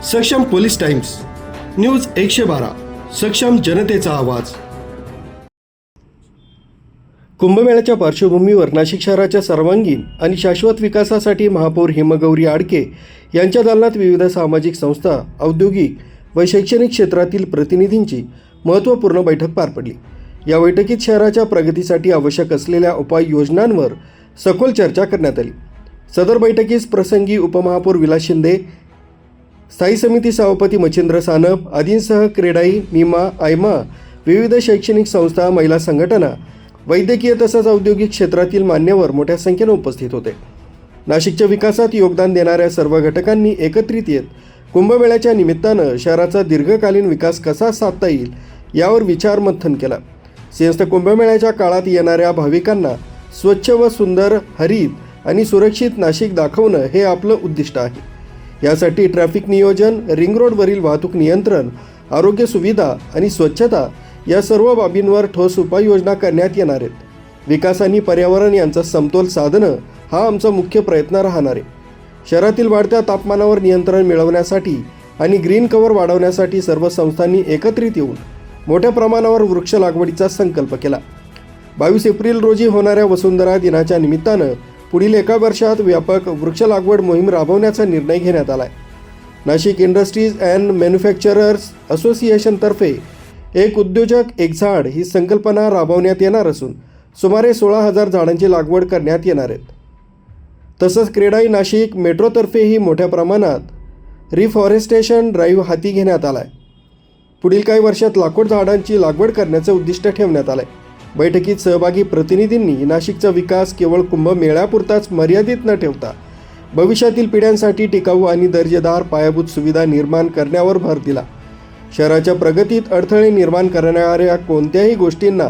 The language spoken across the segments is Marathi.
सक्षम पोलीस टाइम्स, न्यूज 112, सक्षम जनतेचा आवाज। कुंभमेळ्याच्या पार्श्वभूमीवर नाशिक शहराच्या सर्वांगीण आणि शाश्वत विकासासाठी महापौर हिमगौरी आडके यांच्या दालनात विविध सामाजिक संस्था, औद्योगिक व शैक्षणिक क्षेत्रातील प्रतिनिधींची महत्त्वपूर्ण बैठक पार पडली। या बैठकीत शहराच्या प्रगतीसाठी आवश्यक असलेल्या उपाययोजनांवर सखोल चर्चा करण्यात आली। सदर बैठकीस प्रसंगी उपमहापौर विलास शिंदे, स्थायी समिती सभापती मच्छिंद्र सानप आदींसह क्रेडाई, नीमा, आयमा, विविध शैक्षणिक संस्था, महिला संघटना, वैद्यकीय तसंच औद्योगिक क्षेत्रातील मान्यवर मोठ्या संख्येने उपस्थित होते। नाशिकच्या विकासात योगदान देणाऱ्या सर्व घटकांनी एकत्रित येत कुंभमेळ्याच्या निमित्तानं शहराचा दीर्घकालीन विकास कसा साधता येईल यावर विचार मंथन केला। सिंहस्थ कुंभमेळ्याच्या काळात येणाऱ्या भाविकांना स्वच्छ व सुंदर, हरित आणि सुरक्षित नाशिक दाखवणं हे आपलं उद्दिष्ट आहे। यासाठी ट्रॅफिक नियोजन, रिंग रोडवरील वाहतूक नियंत्रण, आरोग्य सुविधा आणि स्वच्छता या सर्व बाबींवर ठोस उपाययोजना करण्यात येणार आहेत। विकास आणि पर्यावरण यांचा समतोल साधणं हा आमचा मुख्य प्रयत्न राहणार आहे। शहरातील वाढत्या तापमानावर नियंत्रण मिळवण्यासाठी आणि ग्रीन कव्हर वाढवण्यासाठी सर्व संस्थांनी एकत्रित येऊन मोठ्या प्रमाणावर वृक्ष लागवडीचा संकल्प केला। 22 एप्रिल रोजी होणाऱ्या वसुंधरा दिनाच्या निमित्तानं पुढील एका वर्षात व्यापक वृक्ष लागवड मोहीम राबवण्याचा निर्णय घेण्यात आला आहे। नाशिक इंडस्ट्रीज अँड मॅन्युफॅक्चरर्स असोसिएशनतर्फे एक उद्योजक एक झाड ही संकल्पना राबवण्यात येणार असून सुमारे 16,000 झाडांची लागवड करण्यात येणार आहेत। तसंच क्रेडाई नाशिक मेट्रोतर्फेही मोठ्या प्रमाणात रिफॉरेस्टेशन ड्राईव्ह हाती घेण्यात आला आहे। पुढील काही वर्षात लाखोड झाडांची लागवड करण्याचं उद्दिष्ट ठेवण्यात आलं आहे। बैठकीत सहभागी प्रतिनिधींनी नाशिकचा विकास केवळ कुंभमेळ्यापुरताच मर्यादित न ठेवता भविष्यातील पिढ्यांसाठी टिकाऊ आणि दर्जेदार पायाभूत सुविधा निर्माण करण्यावर भर दिला। शहराच्या प्रगतीत अडथळे निर्माण करणाऱ्या कोणत्याही गोष्टींना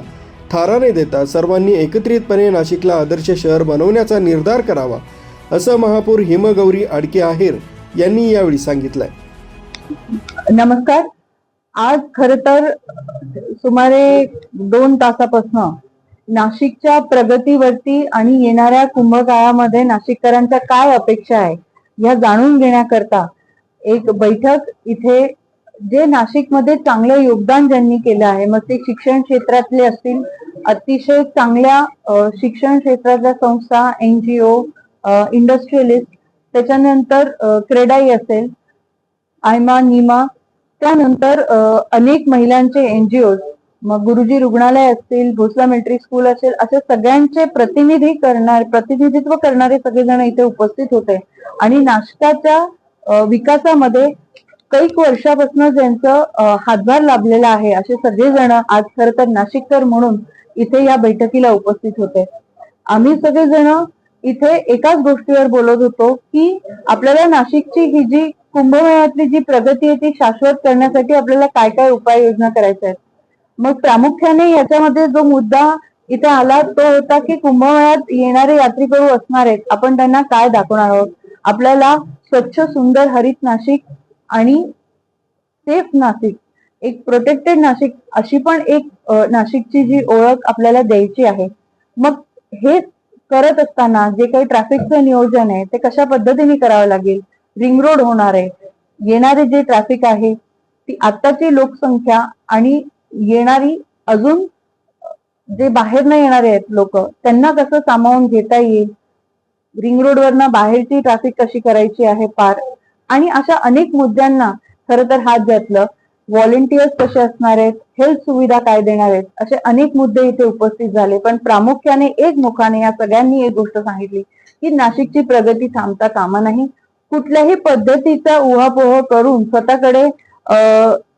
थारा न देता सर्वांनी एकत्रितपणे नाशिकला आदर्श शहर बनवण्याचा निर्धार करावा, असं महापौर हिमगौरी आडके आहेर यांनी यावेळी सांगितलंय। नमस्कार। आज खर तर सुमारे 2 तासापासून नाशिकच्या प्रगतीवरती आणि येणाऱ्या कुंभकाळामध्ये नाशिककरांच्या काय अपेक्षा आहे या जाणून घेण्याकरता एक बैठक इथे जे नाशिकमध्ये चांगलं योगदान ज्यांनी केलं आहे, मग ते शिक्षण क्षेत्रातले असतील, अतिशय चांगल्या शिक्षण क्षेत्राच्या संस्था, NGO, इंडस्ट्रियलिस्ट, त्याच्यानंतर क्रेडाई असेल, आयमा, नीमा, त्यानंतर अनेक महिलांचे NGOs, मग गुरुजी रुग्णालय असतील, भोसला मिलिटरी स्कूल असेल, असे सगळ्यांचे प्रतिनिधित्व करणारे सगळेजण इथे उपस्थित होते आणि नाशिकच्या विकासामध्ये कैक वर्षापासून ज्यांचं हातभार लाभलेला आहे असे सगळेजण आज खर तर नाशिककर म्हणून इथे या बैठकीला उपस्थित होते। आम्ही सगळेजण इथे एकाच गोष्टीवर बोलत होतो की आपल्याला नाशिकची ही जी कुंभमेळ्यातली जी प्रगती आहे ती शाश्वत करण्यासाठी आपल्याला काय काय उपाययोजना करायच्या आहेत। मग प्रामुख्याने याच्यामध्ये जो मुद्दा इथे आला तो होता की कुंभमेळ्यात येणारे यात्रेकरू असणार आहेत, आपण त्यांना काय दाखवणार आहोत। आपल्याला स्वच्छ, सुंदर, हरित नाशिक आणि सेफ नाशिक, एक प्रोटेक्टेड नाशिक अशी पण एक नाशिकची जी ओळख आपल्याला द्यायची आहे। मग हे करत असताना जे काही ट्रॅफिकचं नियोजन आहे ते कशा पद्धतीने करावं लागेल, रिंग रोड होणार आहे, येणारे जे ट्रॅफिक आहे ती आत्ताची लोकसंख्या आणि येणारी अजून जे बाहेर न येणारे आहेत लोक त्यांना कसं सामावून घेता येईल, रिंग रोडवरनं बाहेरची ट्रॅफिक कशी करायची आहे पार, आणि अशा अनेक मुद्द्यांना खरं तर हात घातलं। व्हॉलेंटियर्स कसे असणार आहेत, हेल्थ सुविधा काय देणार आहेत, असे अनेक मुद्दे इथे उपस्थित झाले। पण प्रामुख्याने एक मुखाने या सगळ्यांनी एक गोष्ट सांगितली की नाशिकची प्रगती थांबता कामा नाही। कुठल्याही पद्धतीचा उहापोह करून स्वतःकडे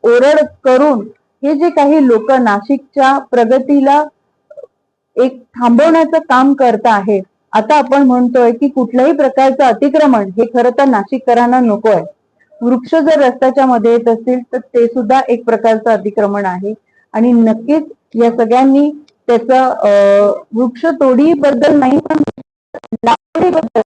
ओरड करून हे जे काही लोक नाशिकच्या प्रगतीला एक थांबवण्याचं काम करत आहेत, आता आपण म्हणतोय की कुठल्याही प्रकारचं अतिक्रमण हे खरं तर नाशिककरांना नको आहे। वृक्ष जर रस्त्याच्या मध्ये येत असतील तर ते सुद्धा एक प्रकारचं अतिक्रमण आहे आणि नक्कीच या सगळ्यांनी त्याचं वृक्ष तोडीबद्दल नाही पण लागवडीबद्दल